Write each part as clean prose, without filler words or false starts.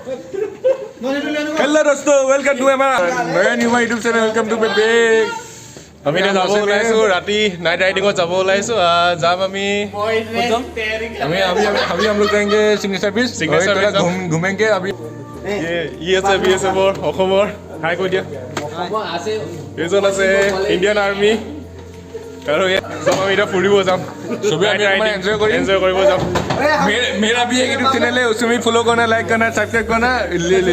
hello दोस्तों welcome to नया new YouTube channel welcome to back আমি এতিয়া যাব ওলাইছো ৰাতি নাইট ৰাইডিঙত যাব ওলাইছো যাম আমি हम लोग जाएंगे सिग्नेचर बीच घूमेंगे अभी ये আছে বিএসএফৰ অসমৰ হাই কৈ দিয়া এজন আছে ইণ্ডিয়ান আৰ্মি আৰু যাম আমি এতিয়া ফুৰিব যাম সবে আমি এনজয় কৰিব যাম मेरा भी एक यूट्यूब चैनल है उसमें फॉलो करना लाइक करना सब्सक्राइब करना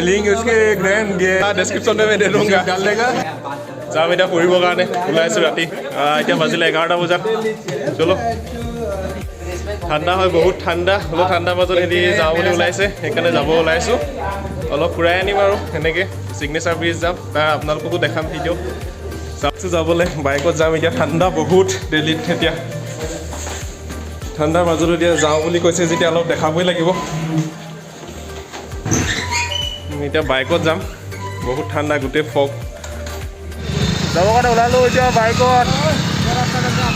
लिंक उसके डिस्क्रिप्शन में मैं दे दूंगा डाल देगा যাম এতিয়া ফুৰিবৰ কাৰণে ওলাইছো ৰাতি এতিয়া বাজিলে 11টা বজাত চলো ঠাণ্ডা হয় বহুত ঠাণ্ডা হলো ঠাণ্ডা মাজত হেৰি যাওঁ বুলি ওলাইছে সেইকাৰণে যাব ওলাইছো অলপ ফুৰাই আনিম আৰু এনেকৈ সিগনেচাৰ ব্ৰিজ যাম তাৰ আপোনালোককো দেখাম ভিডিঅ' চাবছো যাবলৈ বাইকত যাম এতিয়া ঠাণ্ডা বহুত দিল্লীত এতিয়া ঠাণ্ডাৰ মাজত এতিয়া যাওঁ বুলি কৈছে যেতিয়া অলপ দেখাবই লাগিব এতিয়া বাইকত যাম বহুত ঠাণ্ডা গোটেই ফগ যাব কাৰণে ওলালো এতিয়া বাইকত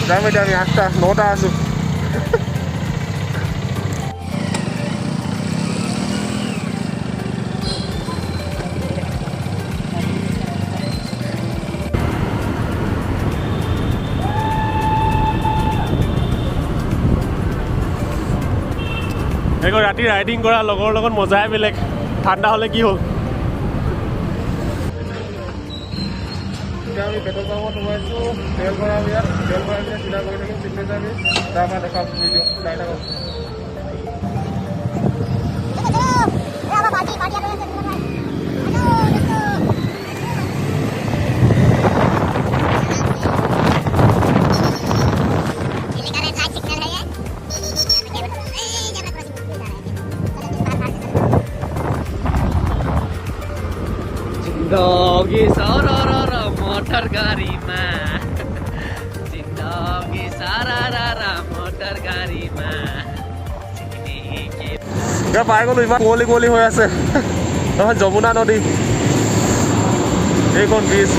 যাম এতিয়া আমি 8টা 9টা আছো এখন ৰাতি ৰাইডিং কৰা লগৰ লগত মজাই বেলেগ ঠাণ্ডা হ'লে কি হ'ল আমি পেট্ৰল পাম্পত সোমাইছোঁ তেল ভৰাম ইয়াত তেল ভৰাই পিনে চিধা কৰি থাকিম চিগনেচাৰ আমি তাৰপৰা দেখাম ভিডিঅ' চাই থাকক जिंदगी सारा मोटर गाड़ी में जिंदगी सारा मोटर गाड़ी में পাই গ'লো ইমান কুঁৱলী কুঁৱলী হৈ আছে নহয় যমুনা নদী এইখন ব্ৰিজ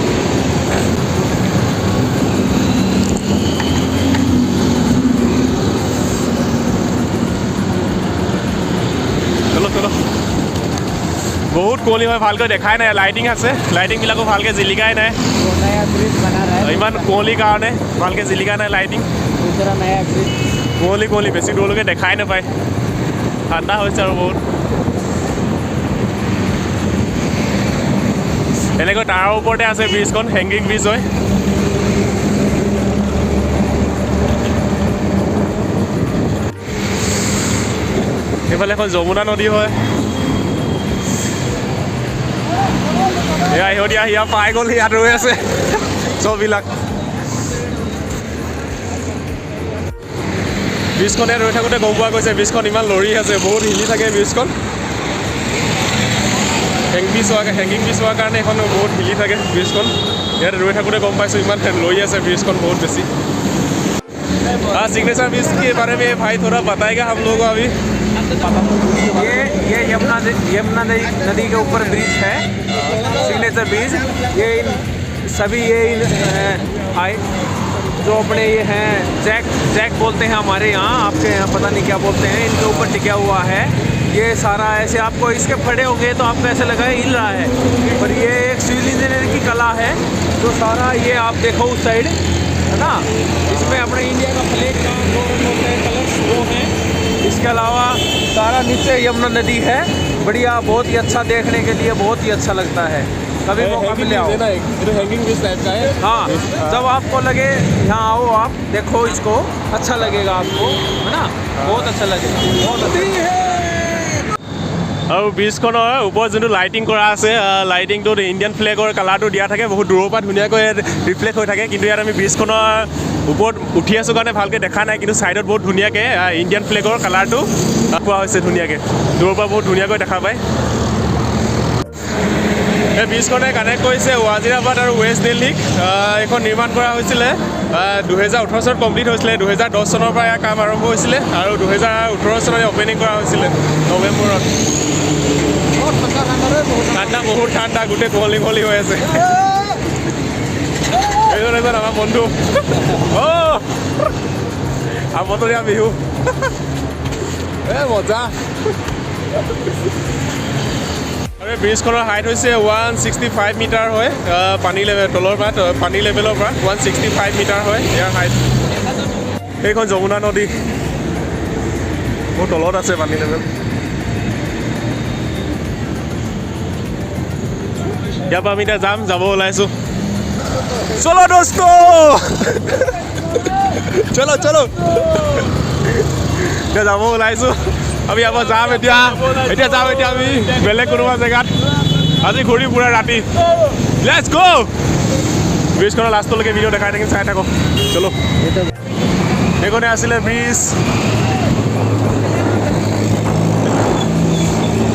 চলো চলো বহুত কুঁৱলী হয় ভালকৈ দেখাই নাই লাইটিং আছে লাইটিংবিলাকো ভালকৈ জিলিকাই নাই ইমান কুঁৱলীৰ কাৰণে ভালকৈ জিলিকা নাই লাইটিং কুঁৱলী কুঁৱলী বেছি দূৰলৈকে দেখাই নাপায় ঠাণ্ডা হৈছে আৰু বহুত এনেকৈ তাৰ ওপৰতে আছে ব্ৰিজখন হেংগিং ব্ৰিজ হয় এইফালে এখন যমুনা নদী হয় এয়া ইহঁতি আহি পাই গ'ল ইয়াত ৰৈ আছে চববিলাক ব্ৰিজখন ইয়াত ৰৈ থাকোঁতে গম পোৱা গৈছে ব্ৰিজখন ইমান লৰি আছে বহুত হিলি থাকে ব্ৰিজখন হেংগিং ব্ৰিজ হোৱাৰ কাৰণে এখন বহুত হিলি থাকে ব্ৰিজখন ইয়াত ৰৈ থাকোঁতে গম পাইছোঁ ইমান লৰি আছে ব্ৰিজখন बहुत बेसी सिग्नेचर ब्रिज के बारे में भाई थोड़ा बताएगा हम लोग अभी ये यमुना नदी के ऊपर ब्रिज है सिग्नेचर ब्रिज ये सभी जो अपने ये हैं जैक बोलते हैं हमारे यहाँ आपके यहाँ पता नहीं क्या बोलते हैं इनके ऊपर टिका हुआ है ये सारा ऐसे आपको इसके खड़े होंगे तो आपको ऐसे लगा हिल रहा है पर ये एक सिविल इंजीनियर की कला है जो सारा ये आप देखो उस साइड है ना इसमें अपने इंडिया का फ्लैग का कलर्स वो हैं इसके अलावा सारा नीचे यमुना नदी है बढ़िया बहुत ही अच्छा देखने के लिए बहुत ही अच्छा लगता है कभी मौका मिले आओ हैंगिंग ब्रिज टाइप का है हाँ जब आपको लगे यहाँ आओ आप देखो इसको अच्छा लगेगा आपको है ना बहुत अच्छा लगेगा बहुत अच्छा আৰু ব্ৰিজখনৰ ওপৰত যোনটো লাইটিং কৰা আছে লাইটিংটোত ইণ্ডিয়ান ফ্লেগৰ কালাৰটো দিয়া থাকে বহুত দূৰৰ পৰা ধুনীয়াকৈ ৰিফ্লেক্ট হৈ থাকে কিন্তু ইয়াত আমি ব্ৰিজখনৰ ওপৰত উঠি আছোঁ কাৰণে ভালকৈ দেখা নাই কিন্তু ছাইডত বহুত ধুনীয়াকৈ ইণ্ডিয়ান ফ্লেগৰ কালাৰটো পোৱা হৈছে ধুনীয়াকৈ দূৰৰ পৰা বহুত ধুনীয়াকৈ দেখা পায় এই ব্ৰিজখনে কানেক্ট কৰিছে ৱাজিৰাবাদ আৰু ৱেষ্ট দিল্লীক এইখন নিৰ্মাণ কৰা হৈছিলে 2018 চনত কমপ্লিট হৈছিলে 2010 চনৰ পৰা ইয়াৰ কাম আৰম্ভ হৈছিলে আৰু 2018 চনত অপেনিং কৰা হৈছিলে নৱেম্বৰত ঠাণ্ডা বহুত ঠাণ্ডা গোটেই কুঁৱলী কুঁৱলী হৈ আছে এইজন আমাৰ বন্ধু আমতলীয়া বিহু মজা ব্ৰিজখনৰ হাইট হৈছে 165 মিটাৰ হয় পানী লেভেল তলৰ পৰা পানী লেভেলৰ পৰা 165 মিটাৰ হয় ইয়াৰ হাইট সেইখন যমুনা নদী বহুত তলত আছে পানী লেভেল ইয়াৰ পৰা আমি এতিয়া যাব ওলাইছোঁ চলো দোস্ত চলো চলো এতিয়া যাব ওলাইছোঁ আমি ইয়াৰ পৰা যাম এতিয়া আমি বেলেগ কোনোবা জেগাত আজি ঘূৰি পুৰা ৰাতি লেটছ গো ব্ৰিজখনৰ লাষ্টলৈকে ভিডিঅ' দেখাই থাকিম চাই থাকক চলো এইখনে আছিলে ব্ৰিজ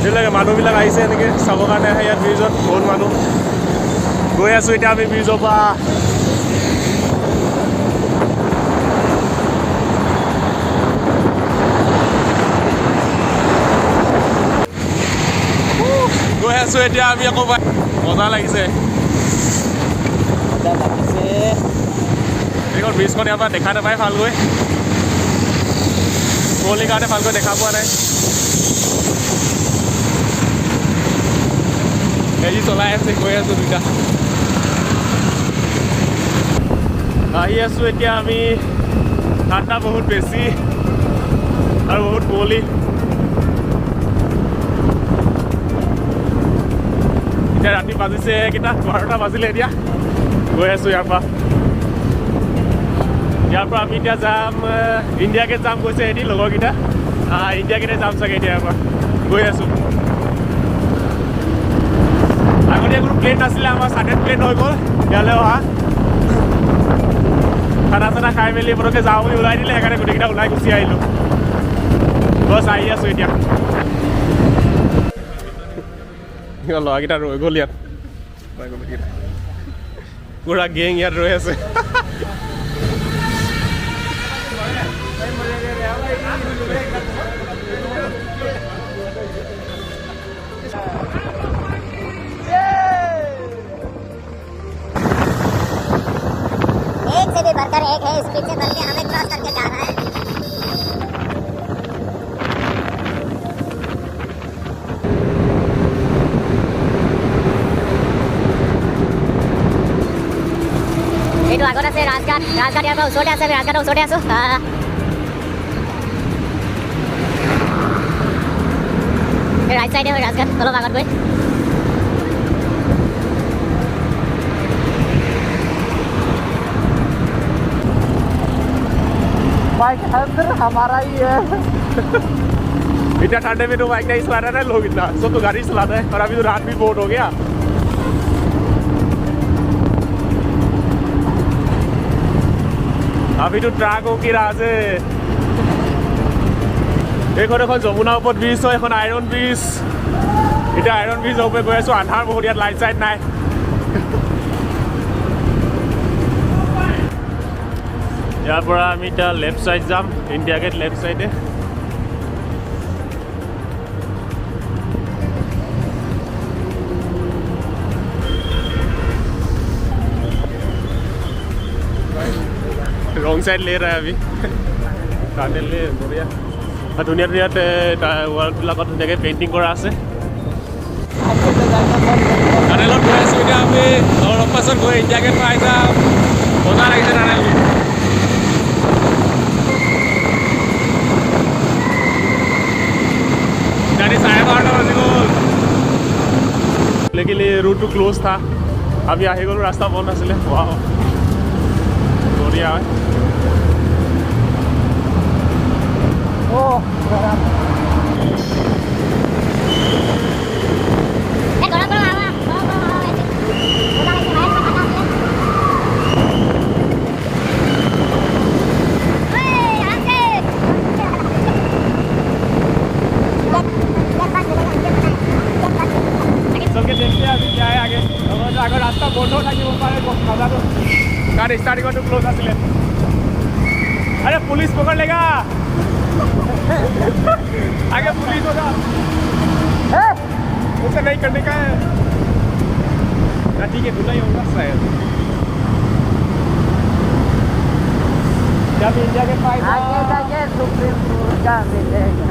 এইবিলাকে মানুহবিলাক আহিছে এনেকৈ চাবৰ কাৰণে আহে ইয়াত ব্ৰিজত বহুত মানুহ গৈ আছোঁ এতিয়া আমি ব্ৰিজৰ পৰা গৈ আছোঁ এতিয়া আমি আকৌ মজা লাগিছে এইখন ব্ৰিজখন ইয়াৰ পৰা দেখা নাপায় ভালকৈ কুঁৱলীৰ কাৰণে ভালকৈ দেখা পোৱা নাই হেৰি চলাই আছে গৈ আছোঁ দুইটা আহি আছোঁ এতিয়া আমি ঠাণ্ডা বহুত বেছি আৰু বহুত কুঁৱলী এতিয়া ৰাতি বাজিছে কেইটা 12টা বাজিলে এতিয়া গৈ আছোঁ ইয়াৰ পৰা আমি এতিয়া যাম ইণ্ডিয়া গেট যাম কৈছে এটি লগৰকেইটা ইণ্ডিয়া গেটে যাম চাগে এতিয়া ইয়াৰ পৰা গৈ আছোঁ আগতে কোনো প্লেন নাছিলে আমাৰ ছাডেন প্লেন হৈ গ'ল ইয়ালৈ অহা খানা চানা খাই মেলি পটককৈ যাওঁ বুলি ওলাই দিলে সেইকাৰণে গোটেইকেইটা ওলাই গুচি আহিলোঁ বছ আহি আছোঁ এতিয়া ল'ৰাকেইটা ৰৈ গ'ল ইয়াত পুৰা গেং ইয়াত ৰৈ আছে एक से भी बढ़कर एक है स्पीड से बढ़ के हमें क्रॉस करके जा रहा है এইটো আগত আছে ৰাজঘাট ইয়াৰ পৰা ওচৰতে আছে আমি ৰাজঘাটৰ ওচৰতে আছোঁ ৰাইট চাইডে হয় ৰাজঘাট অলপ আগত গৈ बाइक अंदर हमारा ही है इतना ठंडे में तो बाइक नहीं चला रहे लोग इतना सब तो गाड़ी चलाते हैं और अभी तो रात भी बहुत हो गया अभी तो ट्रकों की राह से এখন যমুনা ওপৰত ব্ৰিজ হয় এখন আইৰণ ব্ৰিজ এতিয়া আইৰণ ব্ৰিজৰ ওপৰত গৈ আছোঁ আন্ধাৰ বহুত ইয়াত লাইট চাইট নাই ইয়াৰ পৰা আমি এতিয়া লেফ্ট চাইড যাম ইণ্ডিয়া গেট লেফ্ট চাইডে रॉन्ग साइड ले रहा है अभी टानेल ले बढ़िया धुनिया धुनिया वालবিলাকত ধুনীয়াকৈ পেইণ্টিং কৰা আছে টানেলত গৈ আছোঁ এতিয়া আমি অলপ পাছত গৈ ইণ্ডিয়া গেট পাই যাম মজা লাগিছে টানেল गाड़ी 12:30 बजे गल लेकिन ये रूट टू क्लोज था अभी आही गलो रास्ता बंद आছিলে वाह बढ़िया है अगर रास्ता बंद हो गाड़ी स्टार्टिंग टू क्लोज आছিলে अरे पुलिस पकड़ लेगा आगे पुलिस होगा उसे नहीं करने का है ठीक है दूल्हा ही होगा शायद जब इंडिया के पास आगे जाके सुप्रीम कोर्ट का मिलेगा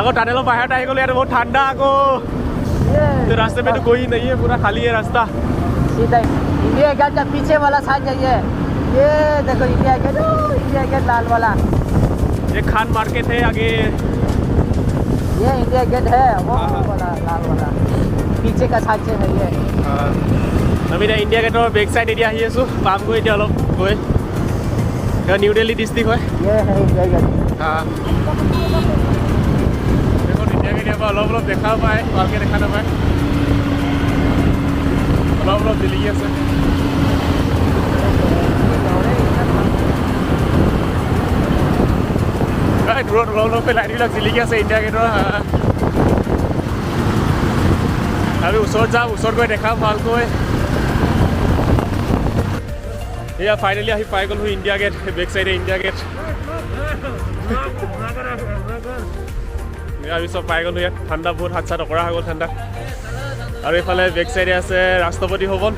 আকৌ টানেলৰ বাহিৰত আহি গ'লো ইয়াত বহুত ঠাণ্ডা আকৌ रास्ते में तो कोई नहीं है पूरा खाली है रास्ता सीधा इंडिया गेट का पीछे वाला साइड जाइए ये देखो इंडिया गेट लाल वाला ये खान मार्केट है आगे ये इंडिया गेट है वो वाला लाल वाला पीछे का साइड से है ये আমি এতিয়া ইণ্ডিয়া গেটৰ বেক সাইড এৰিয়া আহি আছোঁ পামগৈ এতিয়া অলপ গৈ নিউ দিল্লী ডিষ্ট্ৰিক্ট হয় ये है इंडिया गेट দেখোন ইণ্ডিয়া গেট ইয়াৰ পৰা অলপ অলপ দেখা পায় ভালকৈ দেখা নাপায় অলপ অলপ জিলিকি আছে দূৰত অলপ অলপ লাইটবিলাক জিলিকি আছে ইণ্ডিয়া গেটৰ আমি ওচৰত যাম ওচৰত গৈ দেখাম ভালকৈ এয়া ফাইনেলি আহি পাই গ'লো ইণ্ডিয়া গেট বেক চাইডে ইণ্ডিয়া গেট আমি চব পাই গ'লো ইয়াত ঠাণ্ডা বহুত হাত চাত অকৰা হৈ গ'ল ঠাণ্ডা আৰু এইফালে বেক চাইডে আছে ৰাষ্ট্ৰপতি ভৱন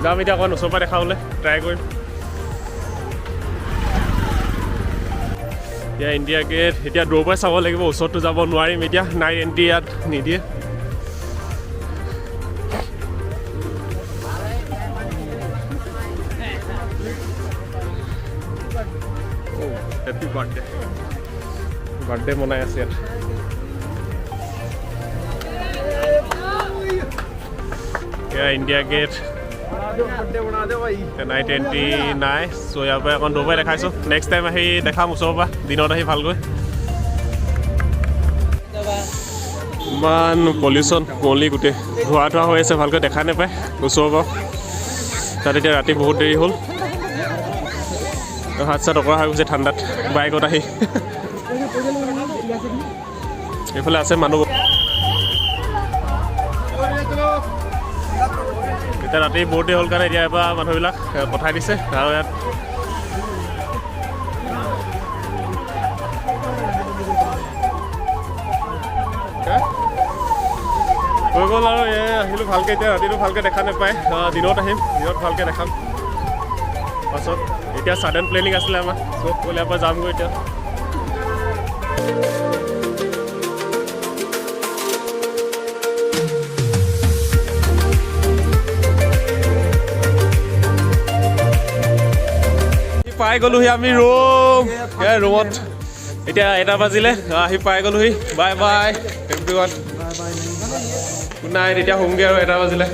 যাম এতিয়া অকণমান ওচৰৰ পৰা দেখাবলৈ ট্ৰাই কৰিম এতিয়া ইণ্ডিয়া গেট এতিয়া দূৰৰ পৰাই চাব লাগিব ওচৰতো যাব নোৱাৰিম এতিয়া নাইট এণ্ট্ৰি ইয়াত নিদিয়ে হেপী বাৰ্থডে মনাই আছে ইয়াত ইণ্ডিয়া গেট নাইট এণ্ট্ৰি নাই চ' ইয়াৰ পৰা অকণ দূৰ পৰাই দেখাইছোঁ নেক্সট টাইম আহি দেখাম ওচৰৰ পৰা দিনত আহি ভালকৈ ইমান পলিউশ্যন কুঁৱলী গোটেই ধোৱা ধোৱা হৈ আছে ভালকৈ দেখা নাপায় ওচৰৰ পৰা তাত এতিয়া ৰাতি বহুত দেৰি হ'ল হাত চাত অকৰা হৈ গৈছে ঠাণ্ডাত বাইকত আহি এইফালে আছে মানুহ এতিয়া ৰাতি বহুত দেৰি হ'ল কাৰণে এতিয়া এবাৰ মানুহবিলাক পঠাই দিছে আৰু ইয়াত হৈ গ'ল আৰু আহিলোঁ ভালকৈ এতিয়া ৰাতিটো ভালকৈ দেখা নাপায় দিনত আহিম দিনত ভালকৈ দেখাম পাছত এতিয়া ছাডেন প্লেনিং আছিলে আমাৰ চব গ'লে ইয়াৰ পৰা যামগৈ এতিয়া পাই গ'লোহি আমি ৰুমত এতিয়া 1 বাজিলে আহি পাই গ'লোহি bye bye everyone good night এতিয়া হোমগৈ আৰু 1 বাজিলে